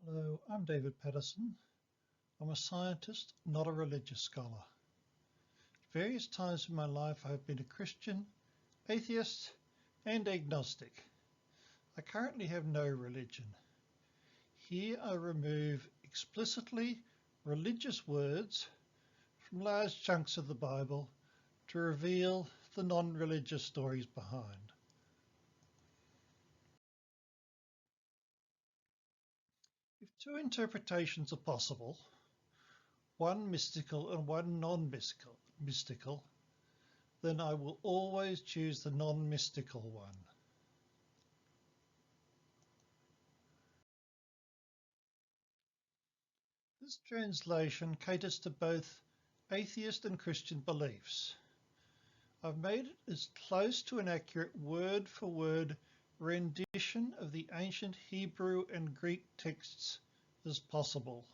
Hello, I'm David Patterson. I'm a scientist, not a religious scholar. At various times in my life I have been a Christian, atheist and agnostic. I currently have no religion. Here I remove explicitly religious words from large chunks of the Bible to reveal the non-religious stories behind. If two interpretations are possible, one mystical and one non-mystical, then I will always choose the non-mystical one. This translation caters to both atheist and Christian beliefs. I've made it as close to an accurate word-for-word rendition of the ancient Hebrew and Greek texts as possible.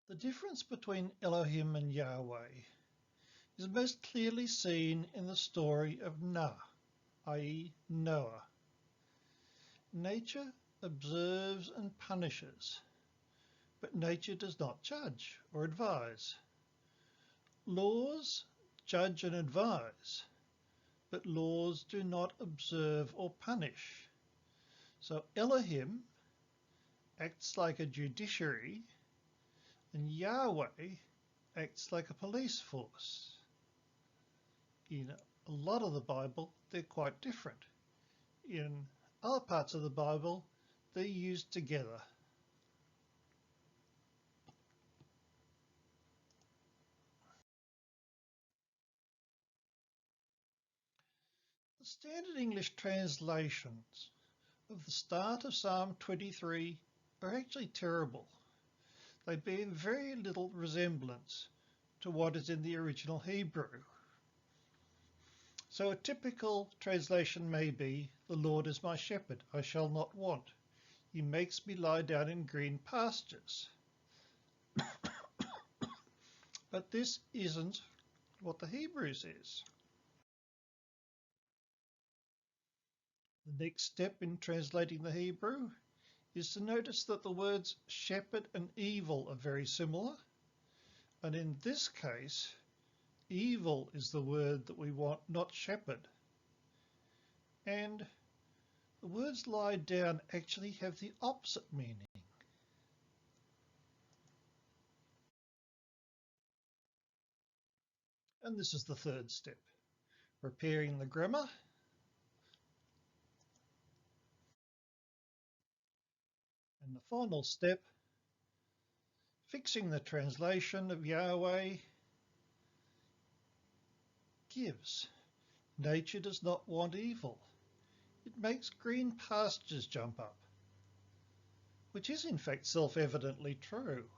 The difference between Elohim and Yahweh is most clearly seen in the story of Noah, i.e. Noah. Nature observes and punishes, but nature does not judge or advise. Laws judge and advise, but laws do not observe or punish. So Elohim acts like a judiciary and Yahweh acts like a police force. In a lot of the Bible, they're quite different. In other parts of the Bible, they're used together. The standard English translations of the start of Psalm 23 are actually terrible. They bear very little resemblance to what is in the original Hebrew. So a typical translation may be, "The Lord is my shepherd, I shall not want. He makes me lie down in green pastures." But this isn't what the Hebrew says. The next step in translating the Hebrew is to notice that the words shepherd and evil are very similar. And in this case, evil is the word that we want, not shepherd. And the words lie down actually have the opposite meaning. And this is the third step, repairing the grammar. And the final step, fixing the translation of Yahweh gives. Nature does not want evil. It makes green pastures jump up, which is in fact self-evidently true.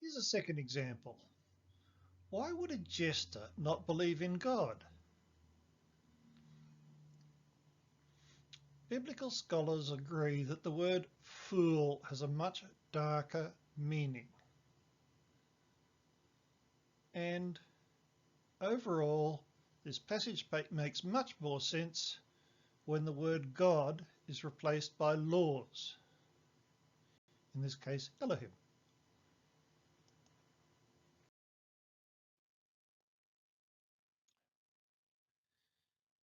Here's a second example. Why would a jester not believe in God? Biblical scholars agree that the word fool has a much darker meaning. And overall, this passage makes much more sense when the word God is replaced by laws, in this case Elohim.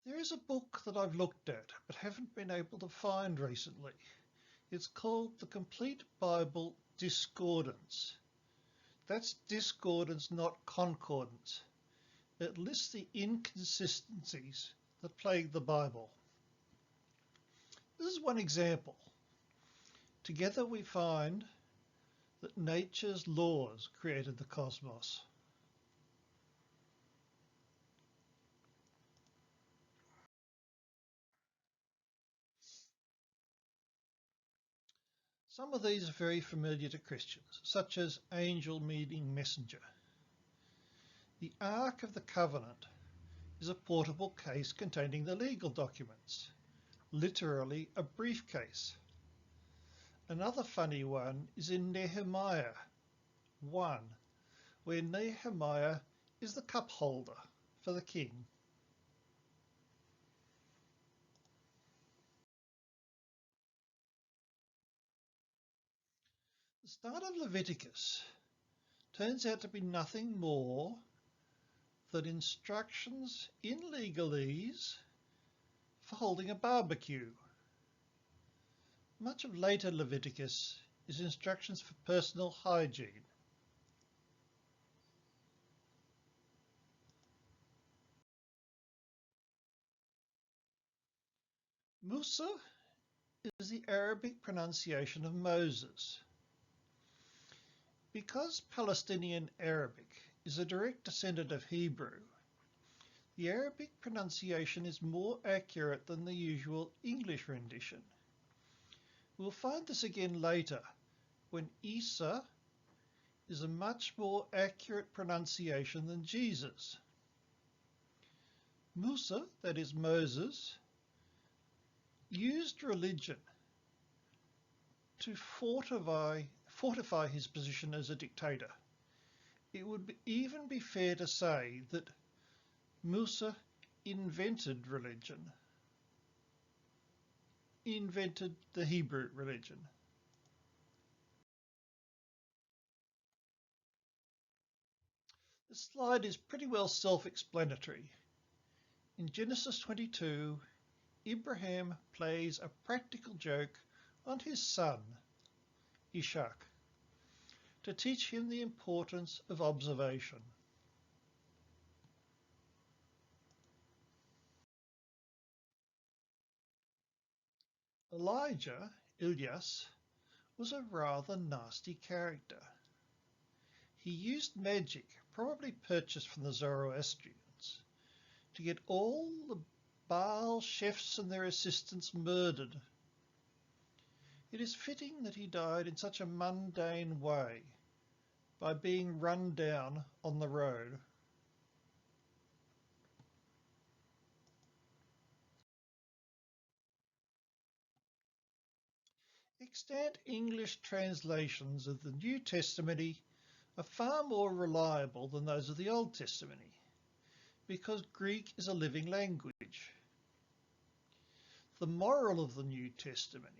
There is a book that I've looked at but haven't been able to find recently. It's called The Complete Bible Discordance. That's discordance, not concordance. It lists the inconsistencies that plague the Bible. This is one example. Together we find that nature's laws created the cosmos. Some of these are very familiar to Christians, such as angel meaning messenger. The Ark of the Covenant is a portable case containing the legal documents, literally a briefcase. Another funny one is in Nehemiah, 1, where Nehemiah is the cup holder for the king. The start of Leviticus turns out to be nothing more than instructions in legalese for holding a barbecue. Much of later Leviticus is instructions for personal hygiene. Musa is the Arabic pronunciation of Moses. Because Palestinian Arabic is a direct descendant of Hebrew, the Arabic pronunciation is more accurate than the usual English rendition. We'll find this again later when Isa is a much more accurate pronunciation than Jesus. Musa, that is Moses, used religion to fortify his position as a dictator. It would even be fair to say that Musa invented religion, invented the Hebrew religion. This slide is pretty well self-explanatory. In Genesis 22, Abraham plays a practical joke on his son, Ishak, to teach him the importance of observation. Elijah, Ilyas, was a rather nasty character. He used magic, probably purchased from the Zoroastrians, to get all the Baal chefs and their assistants murdered. It is fitting that he died in such a mundane way, by being run down on the road. Extant English translations of the New Testament are far more reliable than those of the Old Testament, because Greek is a living language. The moral of the New Testament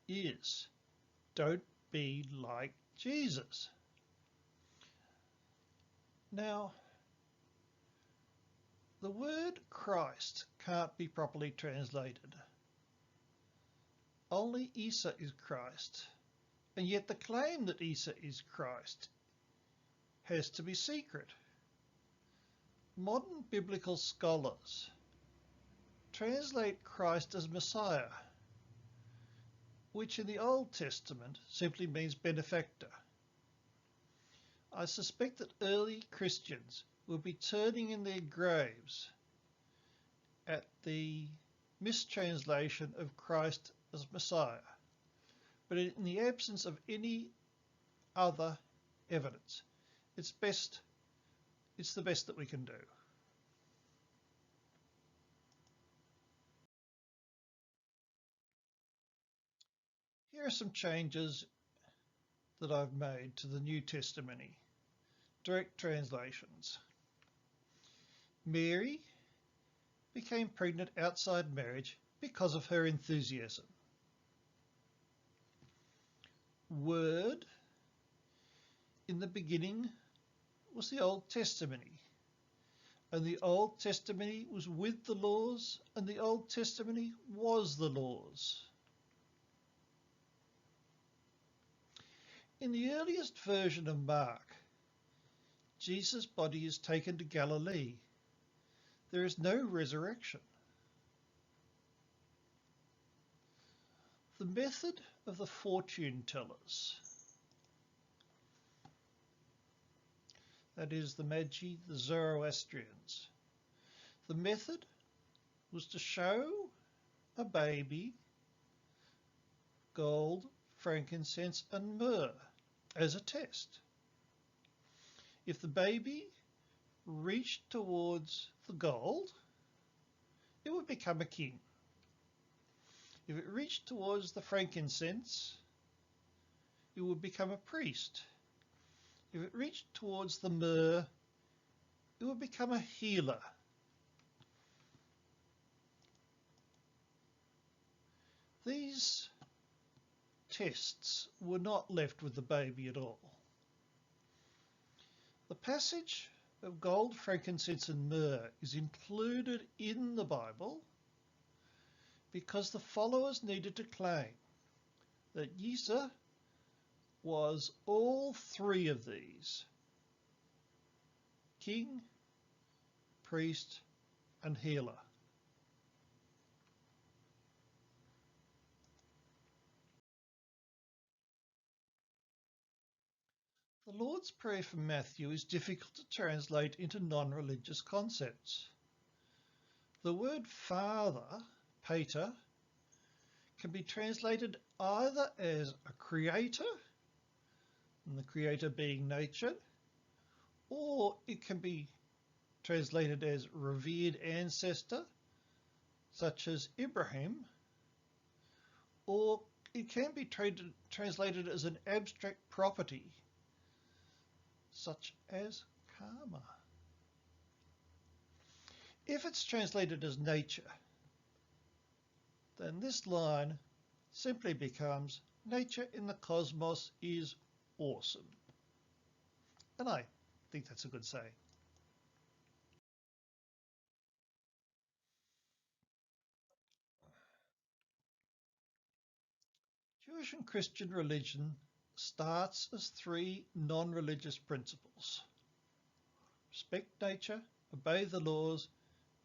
is, don't be like Jesus. Now, the word Christ can't be properly translated. Only Isa is Christ, and yet the claim that Isa is Christ has to be secret. Modern biblical scholars translate Christ as Messiah, which in the Old Testament simply means benefactor. I suspect that early Christians will be turning in their graves at the mistranslation of Christ as Messiah, but in the absence of any other evidence, it's the best that we can do. Here are some changes that I've made to the New Testament, direct translations. Mary became pregnant outside marriage because of her enthusiasm. Word, in the beginning, was the Old Testament, and the Old Testament was with the laws, and the Old Testament was the laws. In the earliest version of Mark, Jesus' body is taken to Galilee. There is no resurrection. The method of the fortune tellers, that is the Magi, the Zoroastrians, the method was to show a baby gold, frankincense and myrrh as a test. If the baby reached towards the gold, it would become a king. If it reached towards the frankincense, it would become a priest. If it reached towards the myrrh, it would become a healer. These tests were not left with the baby at all. The passage of gold, frankincense and myrrh is included in the Bible because the followers needed to claim that Jesus was all three of these: king, priest and healer. The Lord's Prayer from Matthew is difficult to translate into non-religious concepts. The word Father, pater, can be translated either as a creator, and the creator being nature, or it can be translated as revered ancestor, such as Abraham, or it can be translated as an abstract property, such as karma. If it's translated as nature, then this line simply becomes nature in the cosmos is awesome. And I think that's a good saying. Jewish and Christian religion starts as three non-religious principles: respect nature, obey the laws,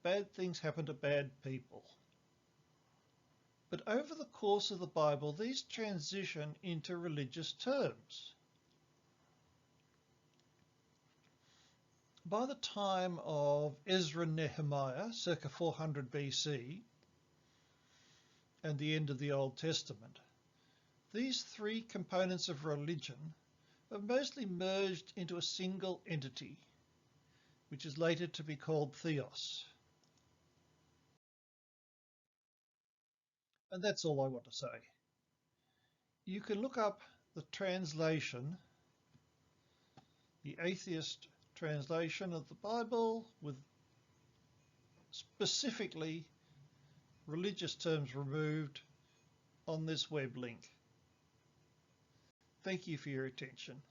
bad things happen to bad people. But over the course of the Bible, these transition into religious terms. By the time of Ezra and Nehemiah, circa 400 BC, and the end of the Old Testament, these three components of religion have mostly merged into a single entity, which is later to be called Theos. And that's all I want to say. You can look up the translation, the atheist translation of the Bible, with specifically religious terms removed, on this web link. Thank you for your attention.